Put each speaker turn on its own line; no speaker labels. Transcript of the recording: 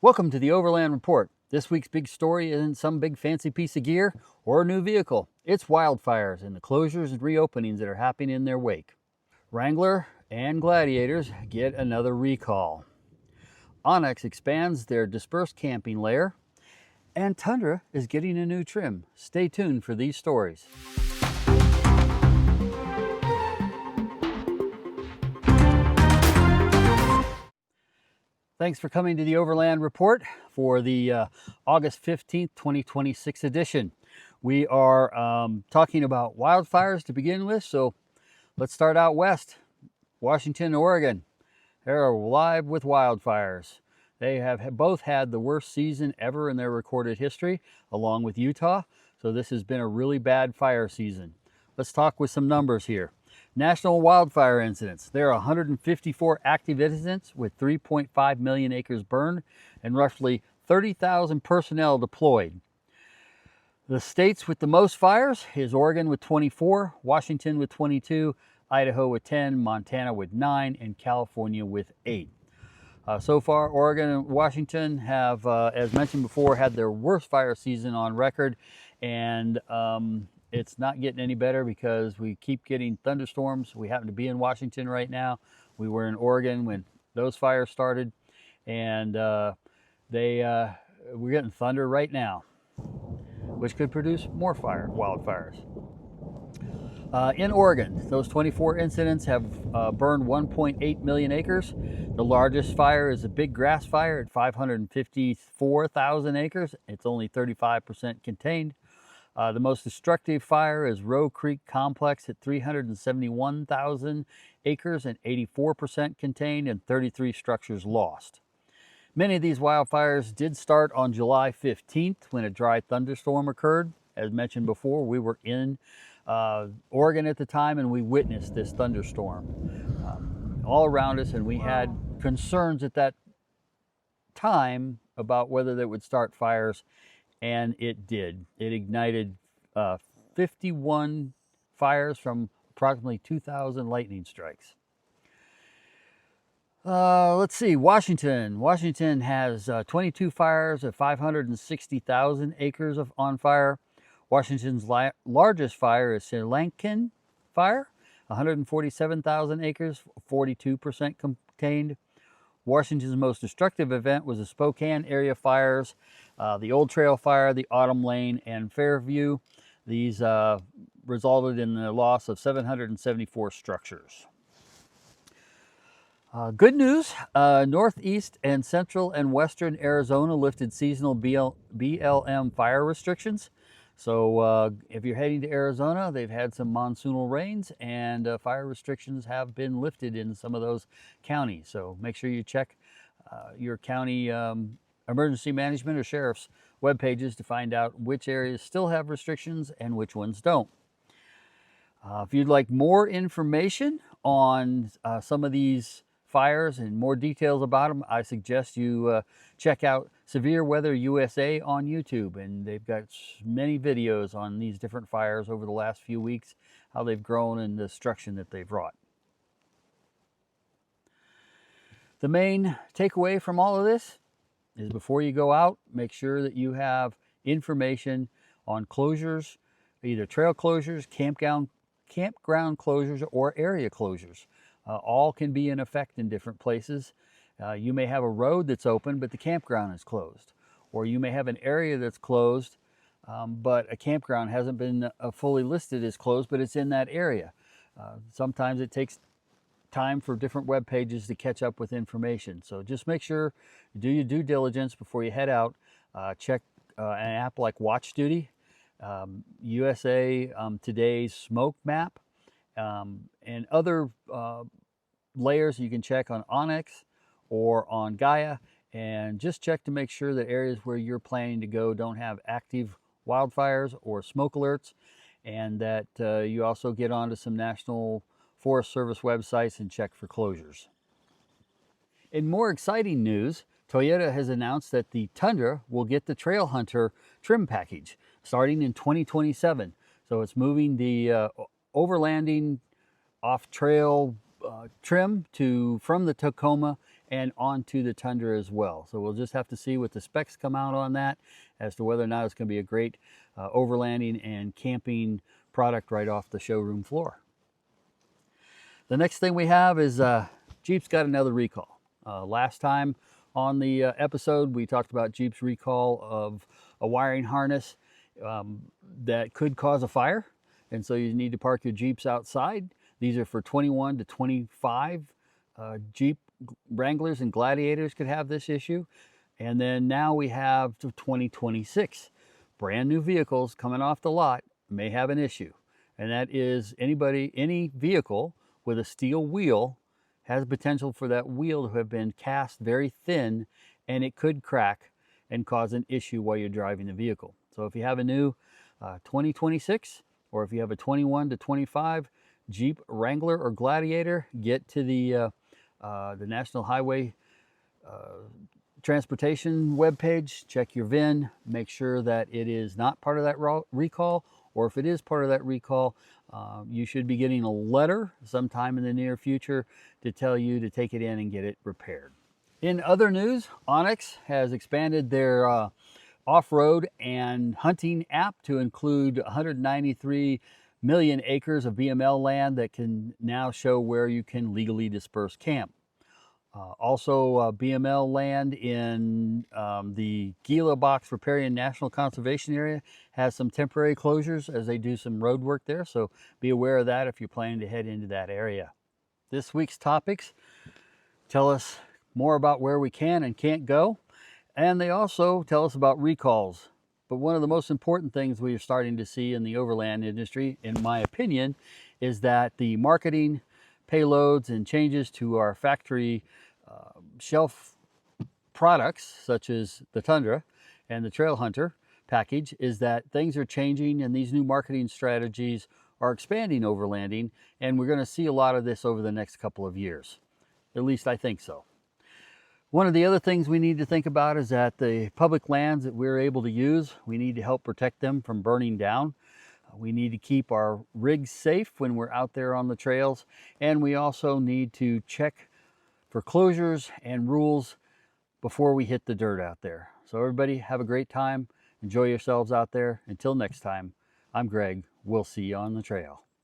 Welcome to the Overland Report. This week's big story isn't some big fancy piece of gear or a new vehicle. It's wildfires and the closures and reopenings that are happening in their wake. Wrangler and Gladiators get another recall. Onyx expands their dispersed camping layer, and Tundra is getting a new trim. Stay tuned for these stories. Thanks for coming to the Overland Report for the August 15th, 2026 edition. We are talking about wildfires to begin with, so let's start out west. Washington, Oregon. They're alive with wildfires. They have both had the worst season ever in their recorded history, along with Utah, so this has been a really bad fire season. Let's talk with some numbers here. National wildfire incidents. There are 154 active incidents with 3.5 million acres burned and roughly 30,000 personnel deployed. The states with the most fires is Oregon with 24, Washington with 22, Idaho with 10, Montana with 9, and California with 8. So far, Oregon and Washington have, as mentioned before, had their worst fire season on record, and it's not getting any better because we keep getting thunderstorms. We happen to be in Washington right now. We were in Oregon when those fires started, and we're getting thunder right now, which could produce more wildfires. In Oregon, those 24 incidents have burned 1.8 million acres. The largest fire is a big grass fire at 554,000 acres. It's only 35% contained. The most destructive fire is Roe Creek Complex at 371,000 acres and 84% contained and 33 structures lost. Many of these wildfires did start on July 15th when a dry thunderstorm occurred. As mentioned before, we were in Oregon at the time and we witnessed this thunderstorm all around us, and we had concerns at that time about whether they would start fires. And it did. It ignited 51 fires from approximately 2,000 lightning strikes. Let's see, Washington. Washington has 22 fires of 560,000 acres on fire. Washington's largest fire is Sri Lankan fire, 147,000 acres, 42% contained. Washington's most destructive event was the Spokane area fires, the Old Trail Fire, the Autumn Lane, and Fairview. These resulted in the loss of 774 structures. Good news, northeast and central and western Arizona lifted seasonal BLM fire restrictions. So if you're heading to Arizona, they've had some monsoonal rains and fire restrictions have been lifted in some of those counties. So make sure you check your county emergency management or sheriff's web pages to find out which areas still have restrictions and which ones don't. If you'd like more information on some of these fires and more details about them, I suggest you check out Severe Weather USA on YouTube, and they've got many videos on these different fires over the last few weeks, how they've grown and the destruction that they've wrought. The main takeaway from all of this is before you go out, make sure that you have information on closures, either trail closures, campground closures, or area closures. All can be in effect in different places. You may have a road that's open, but the campground is closed. Or you may have an area that's closed, but a campground hasn't been fully listed as closed, but it's in that area. Sometimes it takes time for different web pages to catch up with information. So just make sure you do your due diligence before you head out. Check an app like Watch Duty, USA Today's Smoke Map, and other layers you can check on Onyx or on Gaia, and just check to make sure that areas where you're planning to go don't have active wildfires or smoke alerts, and that you also get onto some National Forest Service websites and check for closures. In more exciting news, Toyota has announced that the Tundra will get the Trailhunter trim package starting in 2027. So it's moving the overlanding off-trail trim from the Tacoma and onto the Tundra as well. So we'll just have to see what the specs come out on that as to whether or not it's going to be a great overlanding and camping product right off the showroom floor. The next thing we have is Jeep's got another recall. Last time on the episode, we talked about Jeep's recall of a wiring harness that could cause a fire. And so you need to park your Jeeps outside. These are for 21 to 25 Jeep Wranglers and Gladiators could have this issue. And then now we have to 2026. Brand new vehicles coming off the lot may have an issue. And that is any vehicle with a steel wheel has potential for that wheel to have been cast very thin, and it could crack and cause an issue while you're driving the vehicle. So if you have a new 2026, or if you have a 21 to 25 Jeep Wrangler or Gladiator, get to the National Highway Transportation webpage, check your VIN, make sure that it is not part of that recall, or if it is part of that recall, you should be getting a letter sometime in the near future to tell you to take it in and get it repaired. In other news, Onyx has expanded their off-road and hunting app to include 193 million acres of BML land that can now show where you can legally disperse camp. Also, BML land in the Gila Box Riparian National Conservation Area has some temporary closures as they do some road work there, so be aware of that if you're planning to head into that area. This week's topics tell us more about where we can and can't go, and they also tell us about recalls. But one of the most important things we are starting to see in the overland industry, in my opinion, is that the marketing, payloads, and changes to our factory shelf products, such as the Tundra and the Trailhunter package, is that things are changing and these new marketing strategies are expanding overlanding, and we're going to see a lot of this over the next couple of years. At least I think so. One of the other things we need to think about is that the public lands that we're able to use, we need to help protect them from burning down. We need to keep our rigs safe when we're out there on the trails, and we also need to check for closures and rules before we hit the dirt out there. So everybody have a great time. Enjoy yourselves out there. Until next time, I'm Greg. We'll see you on the trail.